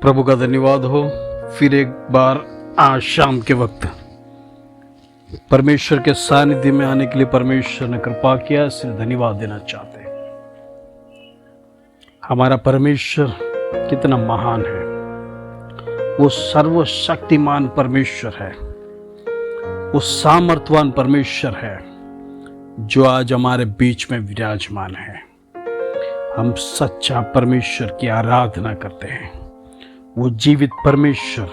प्रभु का धन्यवाद हो। फिर एक बार आज शाम के वक्त परमेश्वर के सानिध्य में आने के लिए परमेश्वर ने कृपा किया, इसलिए धन्यवाद देना चाहते हैं। हमारा परमेश्वर कितना महान है। वो सर्वशक्तिमान परमेश्वर है, वो सामर्थवान परमेश्वर है जो आज हमारे बीच में विराजमान है। हम सच्चा परमेश्वर की आराधना करते हैं। वो जीवित परमेश्वर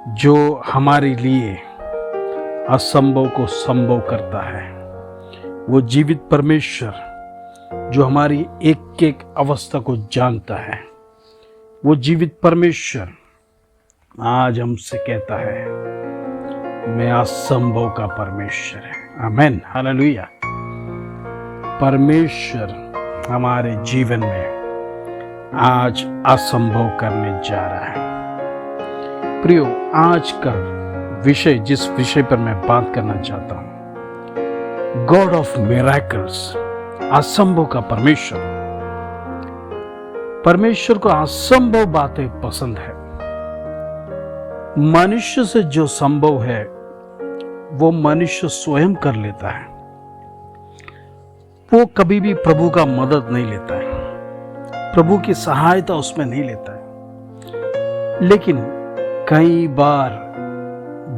जो हमारे लिए असंभव को संभव करता है। वो जीवित परमेश्वर जो हमारी एक एक अवस्था को जानता है। वो जीवित परमेश्वर आज हमसे कहता है, मैं असंभव का परमेश्वर है। आमीन, हालेलुया। परमेश्वर हमारे जीवन में आज असंभव करने जा रहा है। प्रियो, आज का विषय, जिस विषय पर मैं बात करना चाहता हूं, गॉड ऑफ मिरेकल्स, असंभव का परमेश्वर। परमेश्वर को असंभव बातें पसंद है। मनुष्य से जो संभव है वो मनुष्य स्वयं कर लेता है। वो कभी भी प्रभु का मदद नहीं लेता है, प्रभु की सहायता उसमें नहीं लेता है। लेकिन कई बार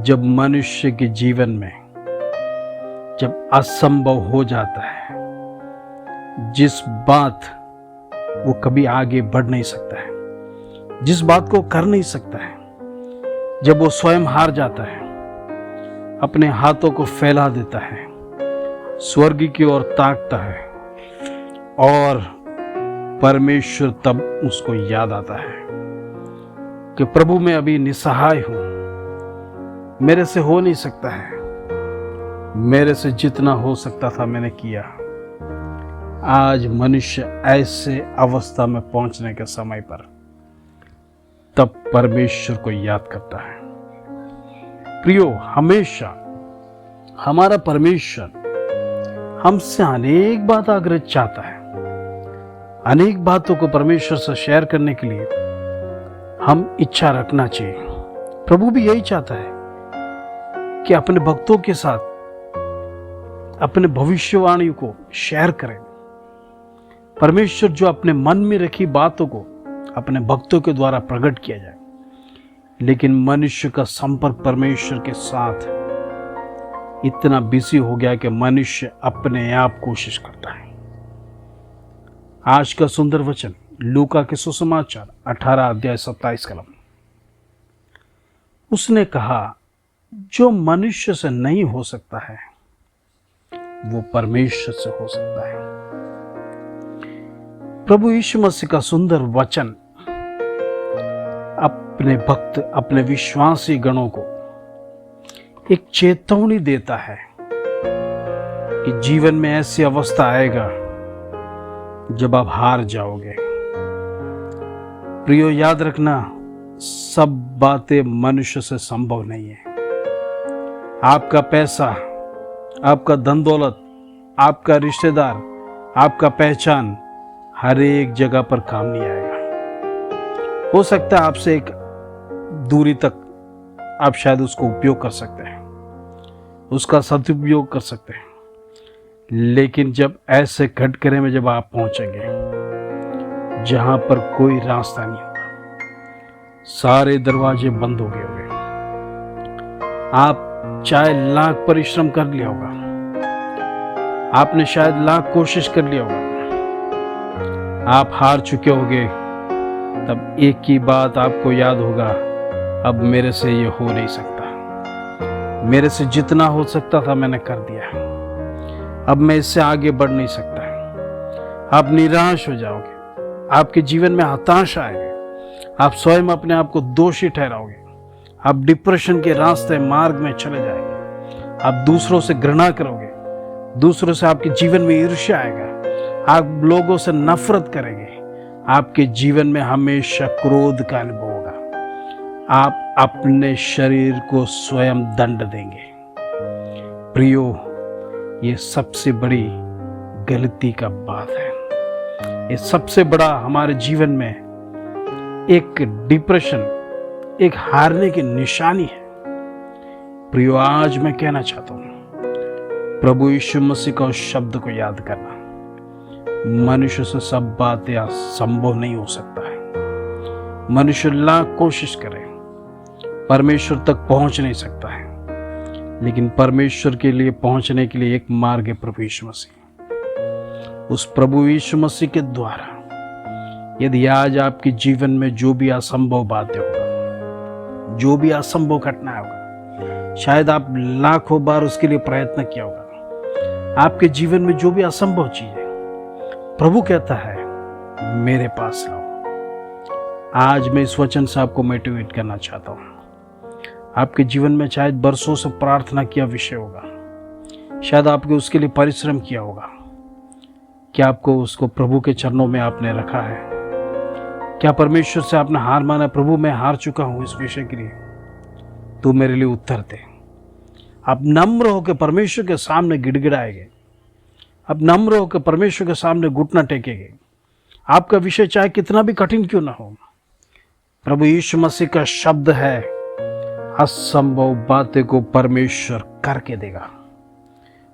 जब मनुष्य के जीवन में जब असंभव हो जाता है, जिस बात वो कभी आगे बढ़ नहीं सकता है, जिस बात को कर नहीं सकता है, जब वो स्वयं हार जाता है, अपने हाथों को फैला देता है, स्वर्ग की ओर ताकता है और परमेश्वर तब उसको याद आता है कि प्रभु मैं अभी निसहाय हूं, मेरे से हो नहीं सकता है, मेरे से जितना हो सकता था मैंने किया। आज मनुष्य ऐसे अवस्था में पहुंचने के समय पर तब परमेश्वर को याद करता है। प्रियो, हमेशा हमारा परमेश्वर हमसे अनेक बात आग्रह चाहता है। अनेक बातों को परमेश्वर से शेयर करने के लिए हम इच्छा रखना चाहिए। प्रभु भी यही चाहता है कि अपने भक्तों के साथ अपने भविष्यवाणी को शेयर करें। परमेश्वर जो अपने मन में रखी बातों को अपने भक्तों के द्वारा प्रकट किया जाए। लेकिन मनुष्य का संपर्क परमेश्वर के साथ इतना बिजी हो गया कि मनुष्य अपने आप कोशिश करता है। आज का सुंदर वचन लूका के सुसमाचार 18 अध्याय 27 कलम। उसने कहा, जो मनुष्य से नहीं हो सकता है वो परमेश्वर से हो सकता है। प्रभु यीशु मसीह का सुंदर वचन अपने भक्त, अपने विश्वासी गणों को एक चेतावनी देता है कि जीवन में ऐसी अवस्था आएगा जब आप हार जाओगे। प्रियो, याद रखना, सब बातें मनुष्य से संभव नहीं है। आपका पैसा, आपका धन दौलत, आपका रिश्तेदार, आपका पहचान हर एक जगह पर काम नहीं आएगा। हो सकता है आपसे एक दूरी तक आप शायद उसको उपयोग कर सकते हैं, उसका सदुपयोग कर सकते हैं। लेकिन जब ऐसे कटघरे में जब आप पहुंचेंगे जहां पर कोई रास्ता नहीं होगा, सारे दरवाजे बंद हो गए होंगे, आप चाहे लाख परिश्रम कर लिया होगा, आपने शायद लाख कोशिश कर लिया होगा, आप हार चुके होंगे, तब एक ही बात आपको याद होगा, अब मेरे से ये हो नहीं सकता, मेरे से जितना हो सकता था मैंने कर दिया, अब मैं इससे आगे बढ़ नहीं सकता। आप निराश हो जाओगे, आपके जीवन में हताशा आएगी, आप स्वयं अपने आप को दोषी ठहराओगे, आप डिप्रेशन के रास्ते मार्ग में चले जाएंगे, आप दूसरों से घृणा करोगे, दूसरों से आपके जीवन में ईर्ष्या आएगा, आप लोगों से नफरत करेंगे, आपके जीवन में हमेशा क्रोध का अनुभव होगा, आप अपने शरीर को स्वयं दंड देंगे। प्रियो, ये सबसे बड़ी गलती का बात है। ये सबसे बड़ा हमारे जीवन में एक डिप्रेशन, एक हारने की निशानी है। प्रियो, आज मैं कहना चाहता हूं, प्रभु यीशु मसीह का उस शब्द को याद करना। मनुष्य से सब बातें असंभव नहीं हो सकता है। मनुष्य लाख कोशिश करे, परमेश्वर तक पहुंच नहीं सकता है, लेकिन परमेश्वर के लिए पहुंचने के लिए एक मार्ग है, प्रभु यीशु मसीह। उस प्रभु यीशु मसीह के द्वारा यदि आज आपके जीवन में जो भी असंभव बातें होगा, जो भी असंभव घटना होगा, शायद आप लाखों बार उसके लिए प्रयत्न किया होगा, आपके जीवन में जो भी असंभव चीज है, प्रभु कहता है मेरे पास लाओ। आज मैं इस वचन से आपको मोटिवेट करना चाहता हूं। आपके जीवन में शायद बरसों से प्रार्थना किया विषय होगा, शायद आपने उसके लिए परिश्रम किया होगा। क्या आपको उसको प्रभु के चरणों में आपने रखा है? क्या परमेश्वर से आपने हार माना, प्रभु मैं हार चुका हूं इस विषय के लिए, तू मेरे लिए उत्तर दे। आप नम्र होकर परमेश्वर के सामने गिड़गिड़ाएंगे, आप नम्र होकर परमेश्वर के सामने घुटना टेकेंगे। आपका विषय चाहे कितना भी कठिन क्यों ना हो, प्रभु यीशु मसीह का शब्द है, असंभव बातें को परमेश्वर करके देगा।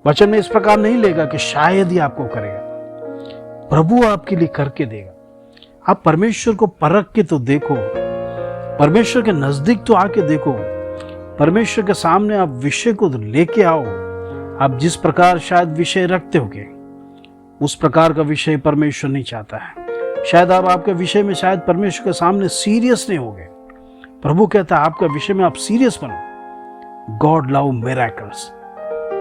वचन में इस प्रकार नहीं लेगा कि शायद ही आपको करेगा, प्रभु आपके लिए करके देगा। आप परमेश्वर को परख के तो देखो, परमेश्वर के नजदीक तो आके देखो, परमेश्वर के सामने आप विषय को लेके आओ। आप जिस प्रकार शायद विषय रखते होगे, उस प्रकार का विषय परमेश्वर नहीं चाहता है। शायद आप आपके विषय में शायद परमेश्वर के सामने सीरियस नहीं होगे। प्रभु कहता है आपका विषय में आप सीरियस बनो। God love miracles.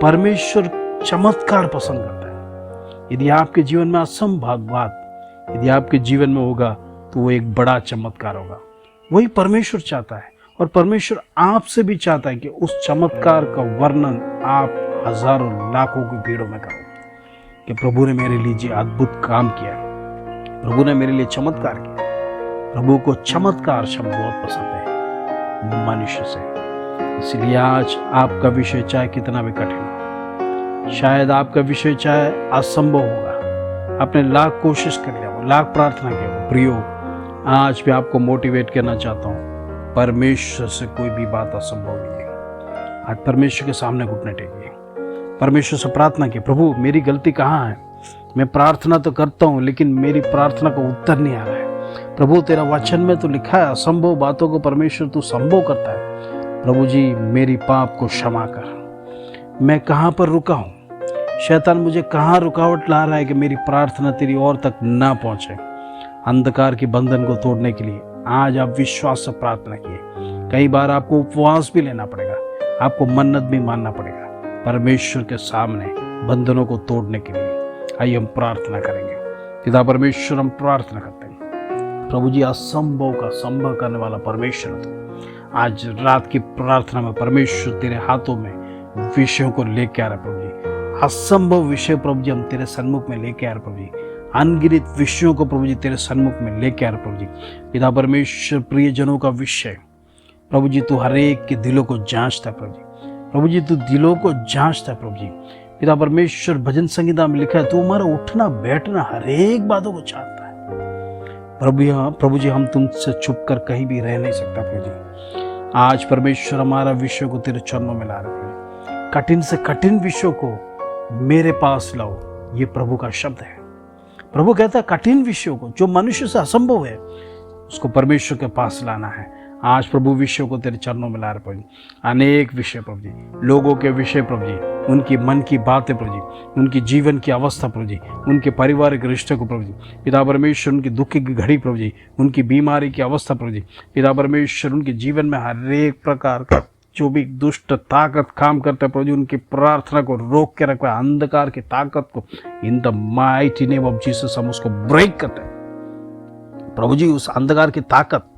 परमेश्वर चमत्कार पसंद करता है। यदि आपके जीवन में असंभव बात यदि आपके जीवन में होगा तो वो एक बड़ा चमत्कार होगा। वही परमेश्वर चाहता है, और परमेश्वर आपसे भी चाहता है कि उस चमत्कार का वर्णन आप हजारों लाखों की भीड़ों में करो कि प्रभु ने मेरे लिए अद्भुत काम किया, प्रभु ने मेरे लिए चमत्कार किया। प्रभु को चमत्कार शब्द बहुत पसंद है मनुष्य से। इसलिए आज आपका विषय चाहे कितना भी कठिन हो, शायद आपका विषय चाहे असंभव होगा, आपने लाख कोशिश कर लिया हो, लाख प्रार्थना किया हो, प्रियो आज भी आपको मोटिवेट करना चाहता हूँ, परमेश्वर से कोई भी बात असंभव नहीं है। आज परमेश्वर के सामने घुटने टेकिए, परमेश्वर से प्रार्थना की, प्रभु मेरी गलती कहाँ है? मैं प्रार्थना तो करता हूँ लेकिन मेरी प्रार्थना को उत्तर नहीं आ रहा है। प्रभु तेरा वचन में तो लिखा है असंभव बातों को परमेश्वर तू संभव करता है। प्रभु जी मेरी पाप को क्षमा कर। मैं कहाँ पर रुका हूँ? शैतान मुझे कहाँ रुकावट ला रहा है कि मेरी प्रार्थना तेरी ओर तक ना पहुँचे? अंधकार के बंधन को तोड़ने के लिए आज आप विश्वास से प्रार्थना किए। कई बार आपको उपवास भी लेना पड़ेगा, आपको मन्नत भी मानना पड़ेगा परमेश्वर के सामने बंधनों को तोड़ने के लिए। आइए हम प्रार्थना करेंगे। पिता परमेश्वर, हम प्रार्थना करते हैं, प्रभु जी असंभव का संभव करने वाला परमेश्वर तो आज रात की प्रार्थना में परमेश्वर तेरे हाथों में विषयों को लेके आ रहे प्रभु जी। असंभव विषय प्रभु जी हम तेरे सन्मुख में लेके आ रहे प्रभु जी। अनगिनत विषयों को प्रभु जी तेरे सन्मुख में लेके आ रहे प्रभु जी। पिता परमेश्वर, प्रियजनों का विषय प्रभु जी तू हर एक के दिलों को जांचता प्रभु जी। प्रभु जी तू दिलों को जांचता प्रभु जी। पिता परमेश्वर, भजन संगीता में लिखा है तू हमारा उठना बैठना हर एक बातों को चाहता है प्रभु जी। हम तुमसे छुप कर कहीं भी रह नहीं सकता प्रभु जी। आज परमेश्वर हमारा विषय को तेरे चरणों में ला रहे प्रभु जी। कठिन से कठिन विषयों को मेरे पास लाओ, ये प्रभु का शब्द है। प्रभु कहता है कठिन विषयों को जो मनुष्य से असंभव है उसको परमेश्वर के पास लाना है। आज प्रभु विषयों को तेरे चरणों में ला रहे प्रभु जी। अनेक विषय प्रभु जी, लोगों के विषय प्रभु जी, उनकी मन की बातें प्रभु जी, उनकी जीवन की अवस्था प्रभु जी, उनके पारिवारिक रिश्ते को प्रभु जी। पिता परमेश्वर, उनकी दुख की घड़ी प्रभु जी, उनकी बीमारी की अवस्था प्रभु जी। पिता परमेश्वर, उनके जीवन में हर एक प्रकार का जो भी दुष्ट ताकत काम करता है प्रभु जी, उनकी प्रार्थना को रोक के रखा, अंधकार की ताकत को in the mighty name of Jesus हम उसको ब्रेक करते हैं प्रभु जी। उस अंधकार की ताकत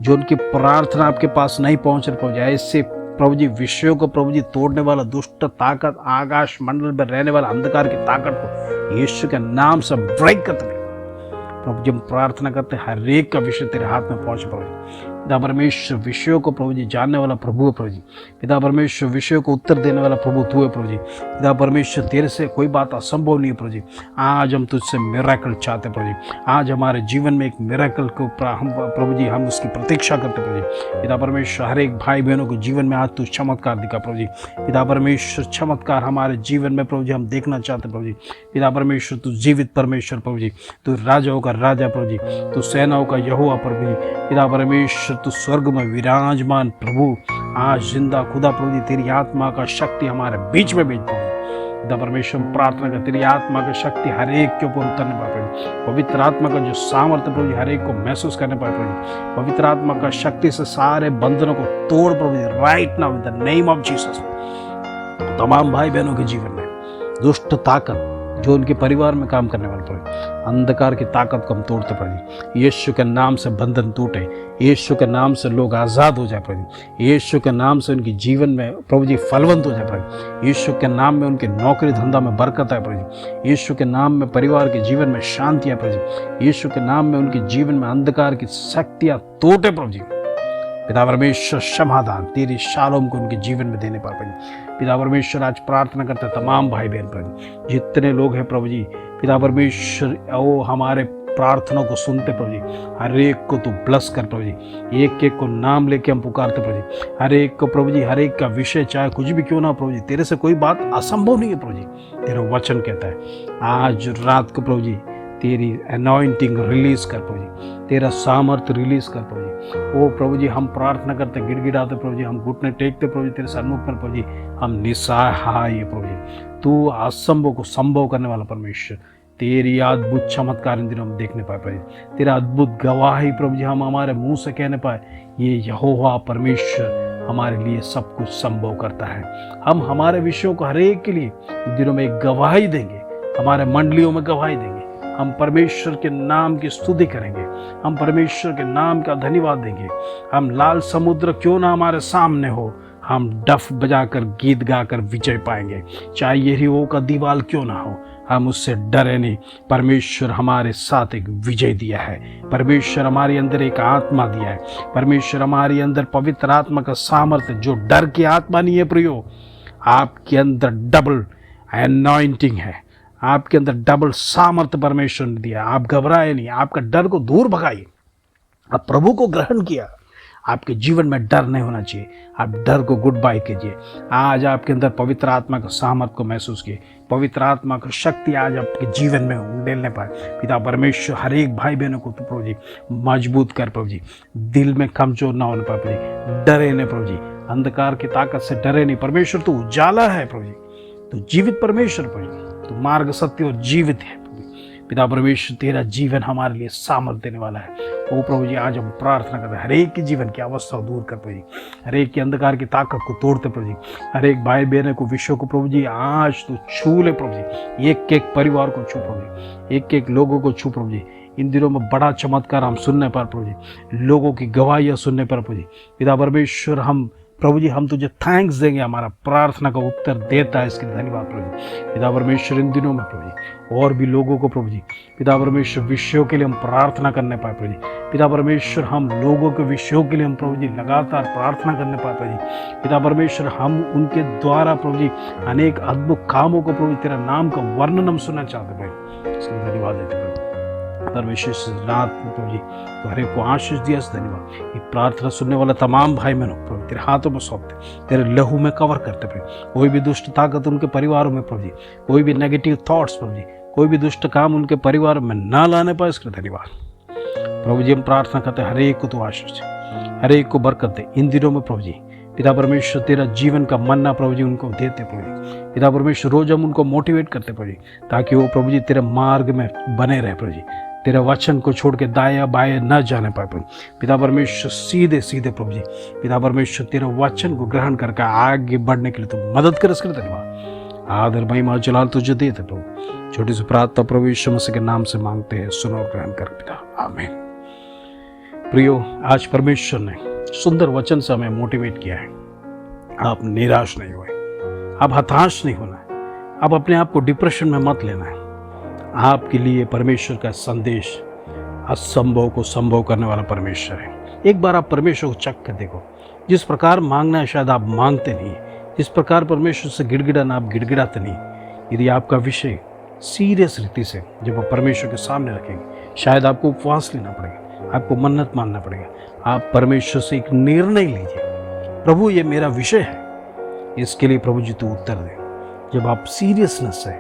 जो उनकी प्रार्थना आपके पास नहीं पहुंच रही प्रभु जी, ऐसे प्रभु जी विषयों को प्रभु जी तोड़ने वाला दुष्ट ताकत, आकाश मंडल में रहने वाला अंधकार की ताकत को यीशु के नाम से ब्रेक करते प्रभु जी। हम प्रार्थना करते हैं हर एक का विषय तेरे हाथ में पहुंचे प्रभु जी। पिता परमेश्वर विषयों को प्रभु जी जानने वाला प्रभु है प्रभु जी। पिता परमेश्वर विषयों को उत्तर देने वाला प्रभु तू है प्रभु जी। पिता परमेश्वर तेरे से कोई बात असंभव नहीं है प्रभु जी। आज हम तुझसे मिरेकल चाहते प्रभु जी। आज हमारे जीवन में एक मिरेकल को हम प्रभु जी हम उसकी प्रतीक्षा करते प्रभु जी। पिता परमेश्वर हर एक भाई बहनों के जीवन में आज तू चमत्कार दिखा प्रभु जी। पिता परमेश्वर चमत्कार हमारे जीवन में प्रभु जी हम देखना चाहते प्रभु जी। पिता परमेश्वर तू जीवित परमेश्वर प्रभु जी, तू राजाओं का राजा प्रभु जी, तू सेनाओं का यहोवा प्रभु जी। पिता परमेश्वर तू स्वर्ग में विराजमान प्रभु, आज जिंदा खुदा प्रभु जी तेरी आत्मा का शक्ति हमारे बीच में भेज प्रभु। पिता परमेश्वर प्रार्थना कर तेरी आत्मा की शक्ति हर एक के ऊपर उतरने पाए प्रभु जी। पवित्र आत्मा का जो सामर्थ्य प्रभु जी हर एक को महसूस करने पाए प्रभु जी। पवित्र आत्मा का शक्ति से सारे बंधनों को तोड़ प्रभु जी right now in the name of Jesus. तमाम भाई बहनों के जीवन में दुष्ट ताकत जो उनके परिवार में काम करने वाले प्रभु, अंधकार की ताकत को हम तोड़ते प्रभु। यीशु के नाम से बंधन टूटे, यीशु के नाम से लोग आज़ाद हो जाए प्रभु। यीशु के नाम से उनके जीवन में प्रभु जी फलवंत हो जाए प्रभु। यीशु के नाम में उनके नौकरी धंधा में बरकत है प्रभु। यीशु के नाम में परिवार के जीवन में शांति है प्रभु। यीशु के नाम में उनके जीवन में अंधकार की शक्तियाँ तोड़े प्रभु जी। पिता परमेश्वर समाधान तेरी शालोम को उनके जीवन में देने पाए प्रभु। पिता परमेश्वर आज प्रार्थना करते तमाम भाई बहन प्रभु, जितने लोग हैं प्रभु जी, पिता परमेश्वर ओ हमारे प्रार्थना को सुनते प्रभु जी। हर एक को तू ब्लस कर प्रभु जी। एक एक को नाम लेके हम पुकारते प्रभु जी। हर एक को प्रभु जी, हर एक का विषय चाहे कुछ भी क्यों ना प्रभु जी, तेरे से कोई बात असंभव नहीं है प्रभु जी। तेरा वचन कहता है आज रात को प्रभु जी तेरी अनॉइंटिंग रिलीज कर प्रभु जी, तेरा सामर्थ रिलीज कर प्रभु जी। ओ प्रभु जी हम प्रार्थना करते गिड़गिड़ाते प्रभु जी, हम घुटने टेकते प्रभु जी तेरे सन्मुख में प्रभु जी, हम निस्सहाय प्रभु जी। तू असंभव को संभव करने वाला परमेश्वर, तेरी अद्भुत चमत्कार इन दिनों हम देखने पाए प्रभु जी। तेरा अद्भुत गवाही प्रभु जी हम हमारे मुंह से कहने पाए, ये यहोवा परमेश्वर हमारे लिए सब कुछ संभव करता है। हम हमारे विषयों को हर एक के लिए इन दिनों में एक गवाही देंगे, हमारे मंडलियों में गवाही देंगे। हम परमेश्वर के नाम की स्तुति करेंगे, हम परमेश्वर के नाम का धन्यवाद देंगे। हम लाल समुद्र क्यों ना हमारे सामने हो, हम डफ बजाकर गीत गाकर विजय पाएंगे। चाहे यरीहो का दीवाल क्यों ना हो, हम उससे डरे नहीं। परमेश्वर हमारे साथ एक विजय दिया है। परमेश्वर हमारे अंदर एक आत्मा दिया है। परमेश्वर हमारे अंदर पवित्र आत्मा का सामर्थ्य, जो डर की आत्मा नहीं है प्रियो, आपके अंदर डबल एनॉइंटिंग है, आपके अंदर डबल सामर्थ्य परमेश्वर ने दिया। आप घबराए नहीं, आपका डर को दूर भगाइए। आप प्रभु को ग्रहण किया, आपके जीवन में डर नहीं होना चाहिए। आप डर को गुड बाय कीजिए। आज आपके अंदर पवित्र आत्मा का सामर्थ्य को महसूस किए। पवित्र आत्मा की शक्ति आज आपके जीवन में उंडेलने पाए। पिता परमेश्वर हर एक भाई बहनों को तो प्रभु जी मजबूत कर प्रभु जी, दिल में कमजोर ना होने पाए प्रभु जी, डरे नहीं प्रभु जी, अंधकार की ताकत से डरे नहीं। परमेश्वर तो उजाला है प्रभु जी, तो जीवित परमेश्वर प्रभु जी, तो मार्ग सत्य और जीवित है प्रभु। पिता परमेश्वर तेरा जीवन हमारे लिए सामर्थ्य देने वाला है। ओ प्रभु जी आज हम प्रार्थना करते हैं, हर एक की जीवन की अवस्था को दूर कर प्रभु जी, हर एक की अंधकार की ताकत को तोड़ते प्रभु जी, हर एक भाई बहन को विश्व को प्रभु जी आज तो छू ले प्रभु जी। एक एक परिवार को छू प्रभु जी, एक एक लोगों को छू प्रभु जी। इन दिनों में बड़ा चमत्कार हम सुनने पर प्रभु जी, लोगों की गवाहियाँ सुनने पर प्रभु जी। पिता परमेश्वर हम प्रभु जी हम तुझे थैंक्स देंगे, हमारा प्रार्थना का उत्तर देता है, इसके धन्यवाद प्रभु जी। पिता परमेश्वर इन दिनों में प्रभु जी और भी लोगों को प्रभु जी, पिता परमेश्वर विषयों के लिए हम प्रार्थना करने पाए प्रभु जी। पिता परमेश्वर हम लोगों के विषयों के लिए हम प्रभु जी लगातार प्रार्थना करने पाए प्रभु जी। पिता परमेश्वर हम उनके द्वारा प्रभु जी अनेक अद्भुत कामों को प्रभु तेरा नाम का वर्णन हम सुनना चाहते प्रभु, इसके धन्यवाद देते प्रभु। परमेश्वर रात में प्रभु जी तो हर एक को आशीष दिया, धन्यवाद। ये प्रार्थना सुनने वाला तमाम भाई बहनों प्रभु तेरे हाथों में सौंपते, तेरे लहू में कवर करते प्रभु। कोई भी दुष्ट ताकत उनके परिवारों में प्रभु जी, कोई भी नेगेटिव थॉट्स प्रभु जी, कोई भी दुष्ट काम उनके परिवार में ना लाने पाए, इसके धन्यवाद प्रभु जी। हम प्रार्थना करते हर एक को तो आशीष दे, हर एक को बरकत दे इन दिनों में प्रभु जी। पिता परमेश्वर तेरा जीवन का मन्ना प्रभु जी उनको देते प्रभु जी। पिता परमेश्वर रोज हम उनको मोटिवेट करते प्रभु जी, ताकि वो प्रभु जी तेरे मार्ग में बने रहे प्रभु जी, तेरे वचन को छोड़ के दाया बाया न जाने पाए प्रभु। पिता परमेश्वर सीधे सीधे प्रभु जी, पिता परमेश्वर तेरे वचन को ग्रहण करके आगे बढ़ने के लिए तो मदद कर, इसके धन्यवाद। आदर महिमा जलाल तुझे देते प्रभु। छोटी सी प्रार्थना प्रभु यीशु मसीह के नाम से मांगते हैं, सुनो और ग्रहण कर पिता, आमीन। प्रियो आज परमेश्वर ने सुंदर वचन से हमें मोटिवेट किया है। आप निराश नहीं हुए, आप हताश नहीं होना है, आप अपने आप को डिप्रेशन में मत लेना है। आपके लिए परमेश्वर का संदेश असंभव को संभव करने वाला परमेश्वर है। एक बार आप परमेश्वर को चख कर देखो। जिस प्रकार मांगना है शायद आप मांगते नहीं, जिस प्रकार परमेश्वर से गिड़गिड़ाना आप गिड़गिड़ाते नहीं। यदि आपका विषय सीरियस रीति से जब आप परमेश्वर के सामने रखेंगे, शायद आपको उपवास लेना पड़ेगा, आपको मन्नत मानना पड़ेगा। आप परमेश्वर से एक निर्णय लीजिए, प्रभु ये मेरा विषय है, इसके लिए प्रभु जी तो उत्तर दे। जब आप सीरियसनेस से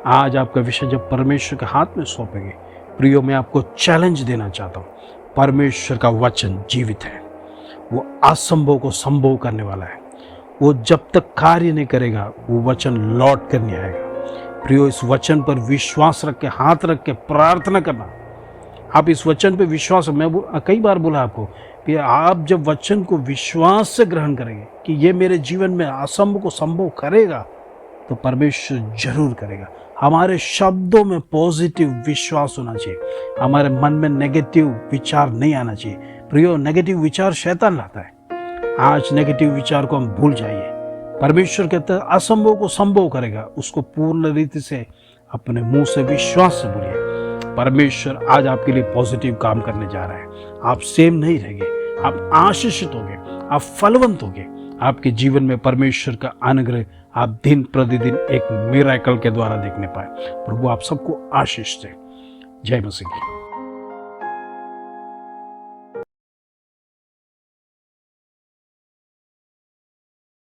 आज आपका विषय जब परमेश्वर के हाथ में सौंपेंगे, प्रियो मैं आपको चैलेंज देना चाहता हूँ, परमेश्वर का वचन जीवित है, वो असंभव को संभव करने वाला है। वो जब तक कार्य नहीं करेगा वो वचन लौट कर नहीं आएगा। प्रियो इस वचन पर विश्वास रख के, हाथ रख के प्रार्थना करना। आप इस वचन पे विश्वास, मैं कई बार बोला आपको कि आप जब वचन को विश्वास से ग्रहण करेंगे कि ये मेरे जीवन में असंभव को संभव करेगा, तो परमेश्वर जरूर करेगा। हमारे शब्दों में पॉजिटिव विश्वास होना चाहिए, हमारे मन में नेगेटिव विचार नहीं आना चाहिए। प्रियो नेगेटिव विचार शैतान लाता है। आज नेगेटिव विचार को हम भूल जाइए। परमेश्वर कहता है असंभव को संभव करेगा, उसको पूर्ण रीति से अपने मुंह से विश्वास से बोलिए। परमेश्वर आज आपके लिए पॉजिटिव काम करने जा रहा है। आप सेम नहीं रहेंगे, आप आशीषित होंगे, आप फलवंत होंगे। आपके जीवन में परमेश्वर का अनुग्रह आप दिन प्रतिदिन एक मिरेकल के द्वारा देखने पाए। प्रभु आप सबको आशीष दे। जय मसीह की।